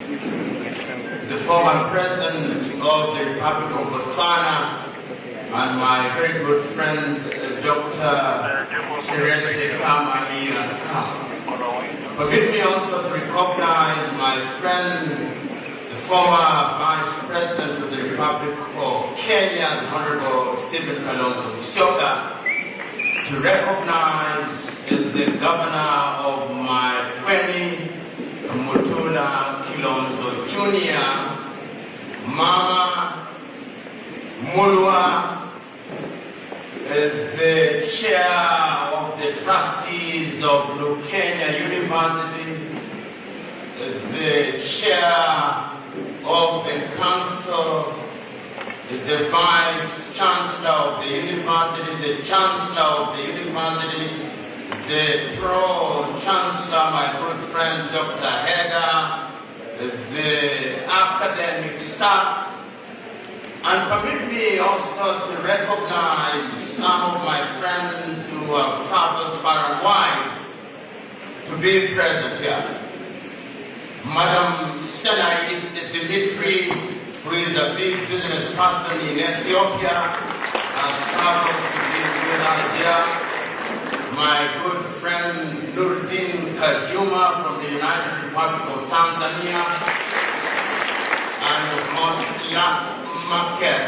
the former president of the Republic of Botswana, and my very good friend, Dr. Serese Kamani Akam. Permit me also to recognize my friend, the former Vice President of the Republic of Kenya, the Honorable Stephen Kalonzo Musyoka, to recognize the Governor of my Kweni, Mutula Kilonzo Jr., Mama Mulwa, the chair of the trustees of Kenya University, the chair of the council, the vice chancellor of the university, the chancellor of the university, the pro-chancellor, my good friend Dr. Heda, the academic staff, and permit me also to recognize some of my friends who have traveled far and wide to be present here. Madam Senaid Dimitri, who is a big business person in Ethiopia, has traveled to be with us here. My good friend Nurdin Kajuma from the United Republic of Tanzania, and of course Yak Makel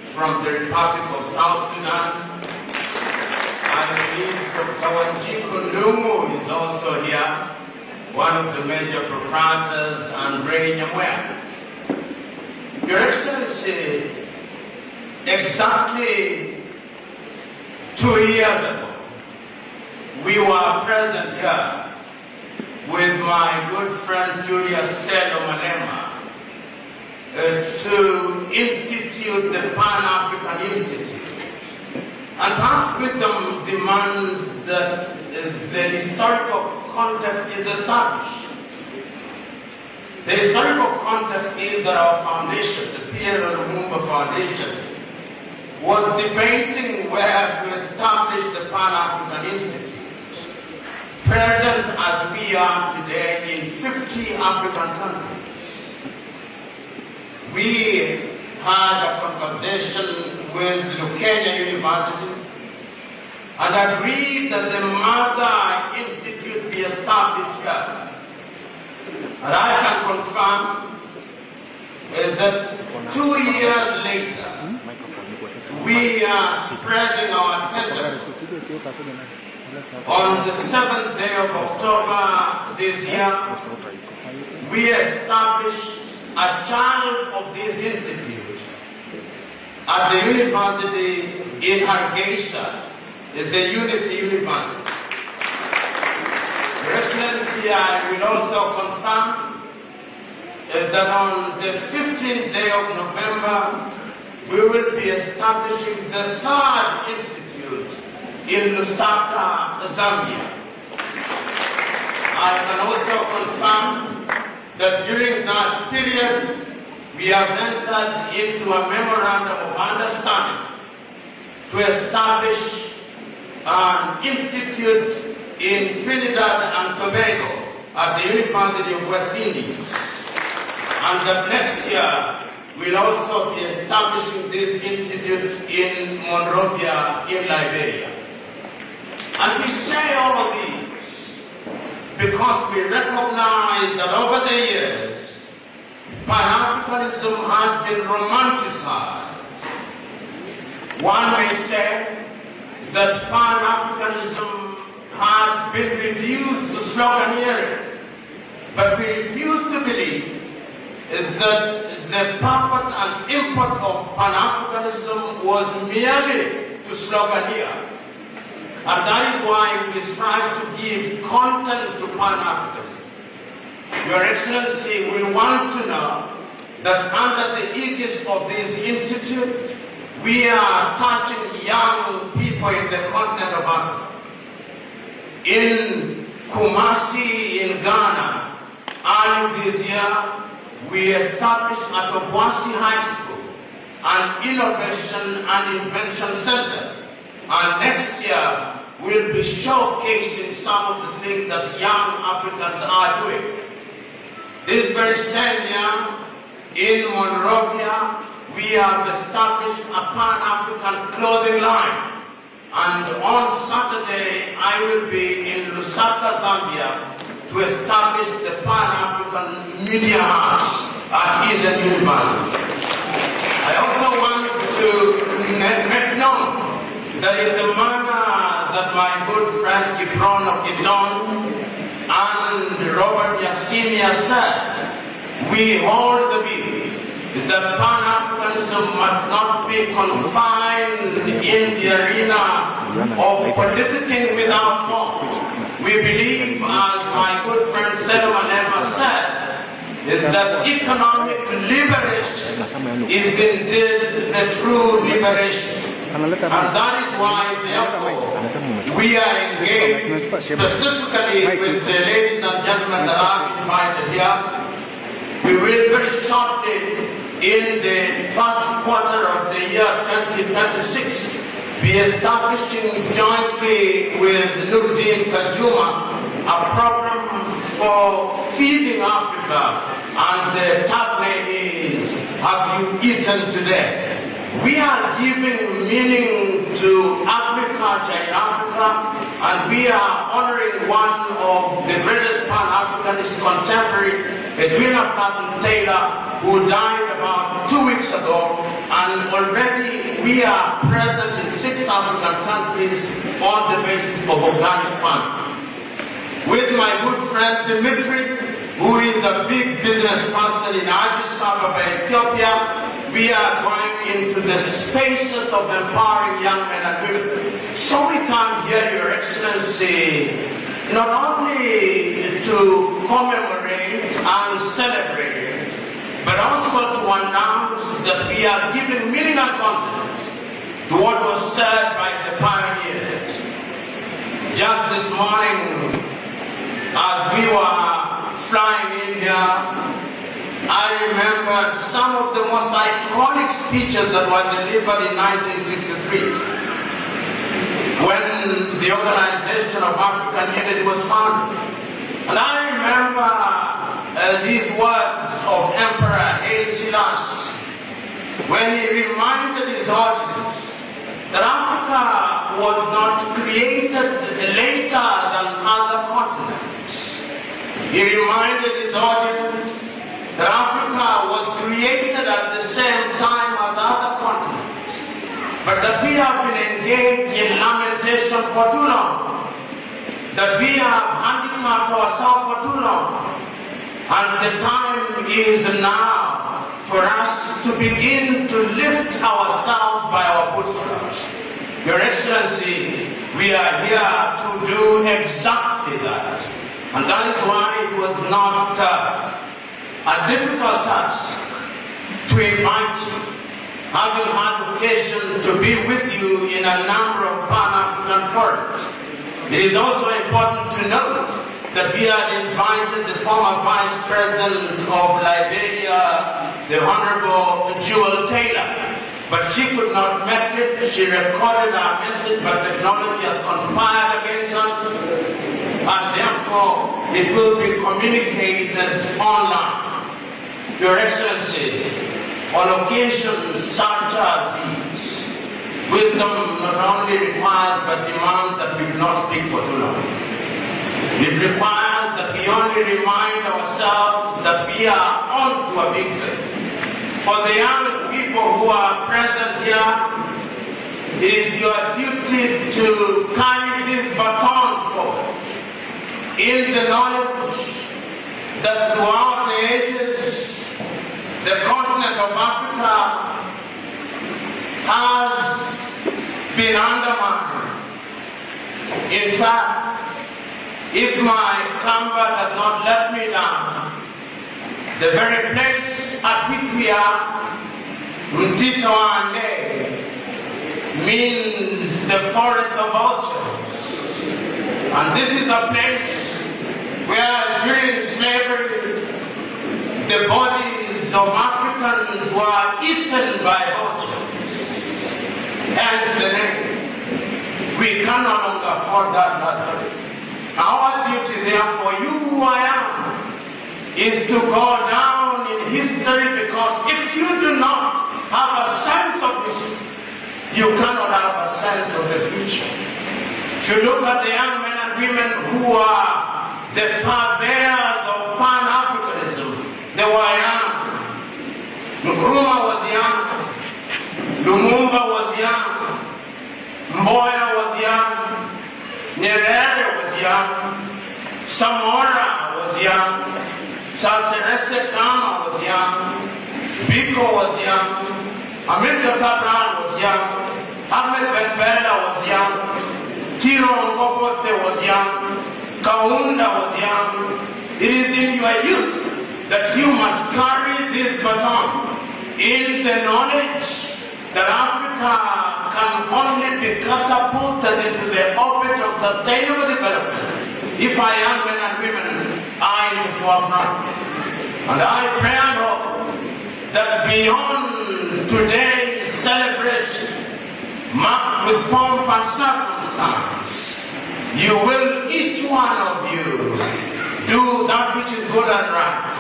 from the Republic of South Sudan. I believe Dr. Wanjiku Lumu is also here, one of the major proprietors, and Ray Nyamwea. Your Excellency, exactly 2 years ago, we were present here with my good friend Julius Selo Malema to institute the Pan-African Institute. And perhaps wisdom demands that the historical context is established. The historical context is that our foundation, the Pierre Lumumba Foundation, was debating where to establish the Pan-African Institute, present as we are today in 50 African countries. We had a conversation with Kenya University and agreed that the Mother Institute be established here. And I can confirm that 2 years later, we are spreading our tentacles. On the 7th day of October this year, we established a child of this institute at the university in Hargeisa, the Unity University. Your Excellency, I will also confirm that on the 15th day of November, we will be establishing the 3rd institute in Lusaka, Zambia. I can also confirm that during that period, we have entered into a memorandum of understanding to establish an institute in Trinidad and Tobago at the University of West Indies. And that next year, we'll also be establishing this institute in Monrovia in Liberia. And we say all of these because we recognize that over the years, Pan-Africanism has been romanticized. One may say that Pan-Africanism had been reduced to sloganeering, but we refuse to believe that the purport and import of Pan-Africanism was merely to sloganeer. And that is why we strive to give content to Pan-Africanism. Your Excellency, we want to know that under the aegis of this institute, we are touching young people in the continent of Africa. In Kumasi, in Ghana, early this year, we established at Obuasi High School an Innovation and Invention Center. And next year, we'll be showcasing some of the things that young Africans are doing. This very same year, in Monrovia, we have established a Pan-African clothing line. And on Saturday, I will be in Lusaka, Zambia, to establish the Pan-African Media House at Indian University. I also want to make known that in the manner that my good friend Gibron of Gidon and Robert Yassinia said, we hold the view that Pan-Africanism must not be confined in the arena of politicking without law. We believe, as my good friend Selman Emma said, is that economic liberation is indeed the true liberation. And that is why, therefore, we are engaged specifically with the ladies and gentlemen that I've invited here. We will very shortly, in the first quarter of the year 2026, be establishing jointly with Nuruddin Kajuma a program for feeding Africa, and the tagline is, have you eaten today? We are giving meaning to agriculture in Africa, and we are honoring one of the greatest Pan-Africanist contemporary, Edwina Flatten Taylor, who died about 2 weeks ago, and already we are present in 6 African countries on the basis of organic farming. With my good friend Dimitri, who is a big business person in Addis Ababa, Ethiopia, we are going into the spaces of empowering young men and women. So we come here, Your Excellency, not only to commemorate and celebrate, but also to announce that we are giving meaning and content to what was said by the pioneers. Just this morning, as we were flying in here, I remember some of the most iconic speeches that were delivered in 1963, when the Organization of African Unity was founded. And I remember these words of Emperor Haile Selassie, when he reminded his audience that Africa was not created later than other continents. He reminded his audience that Africa was created at the same time as other continents, but that we have been engaged in lamentation for too long, that we have handicapped ourselves for too long, and the time is now for us to begin to lift ourselves by our bootstraps. Your Excellency, we are here to do exactly that, and that is why it was not a difficult task to invite you, having had occasion to be with you in a number of Pan-African forums. It is also important to note that we had invited the former Vice President of Liberia, the Honorable Jewel Taylor, but she could not make it. She recorded our message, but technology has conspired against us, and therefore it will be communicated online. Your Excellency, on occasions such as these, wisdom not only requires but demands that we do not speak for too long. It requires that we only remind ourselves that we are on to a big thing. For the young people who are present here, it is your duty to carry this baton forward in the knowledge that throughout the ages, the continent of Africa has been undermined. In fact, if my combat has not let me down, the very place at which we are, Mtitoande, means the forest of vultures. And this is a place where during slavery, the bodies of Africans were eaten by vultures. Hence the name. We can no longer afford that luxury. Our duty, therefore, you who I am, is to go down in history, because if you do not have a sense of history, you cannot have a sense of the future. If you look at the young men and women who are the purveyors of Pan-Africanism, they were young. Nkrumah was young. Lumumba was young. Mboya was young. Nyerere was young. Samora was young. Saserese Kama was young. Biko was young. Amilcar Cabral was young. Ahmed Ben Bella was young. Tiro Ngobote was young. Kaunda was young. It is in your youth that you must carry this baton in the knowledge that Africa can only be catapulted into the orbit of sustainable development if our young men and women are in the forefront. And I pray and hope that beyond today's celebration, marked with pomp and circumstance, you will, each one of you, do that which is good and right.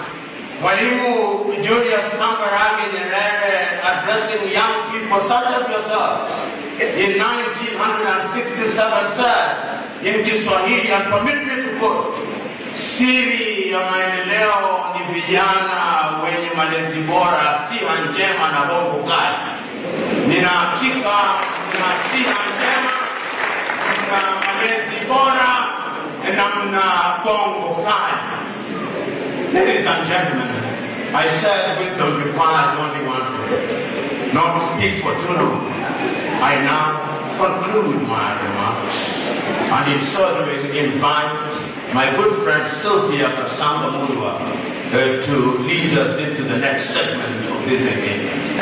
Mwalimu Julius Kambarage Nyerere, addressing young people such as yourselves in 1967, said in Kiswahili, and permit me to quote, siri ya maendeleo ni vijana wenye malezi bora, siha njema na bongo kali. Nina hakika na siha njema na malezi bora na mna bongo kali. Ladies and gentlemen, I said wisdom requires only one thing, not to speak for too long. I now conclude my remarks, and in so doing invite my good friend Sylvia Kasamba Mulwa to lead us into the next segment of this engagement.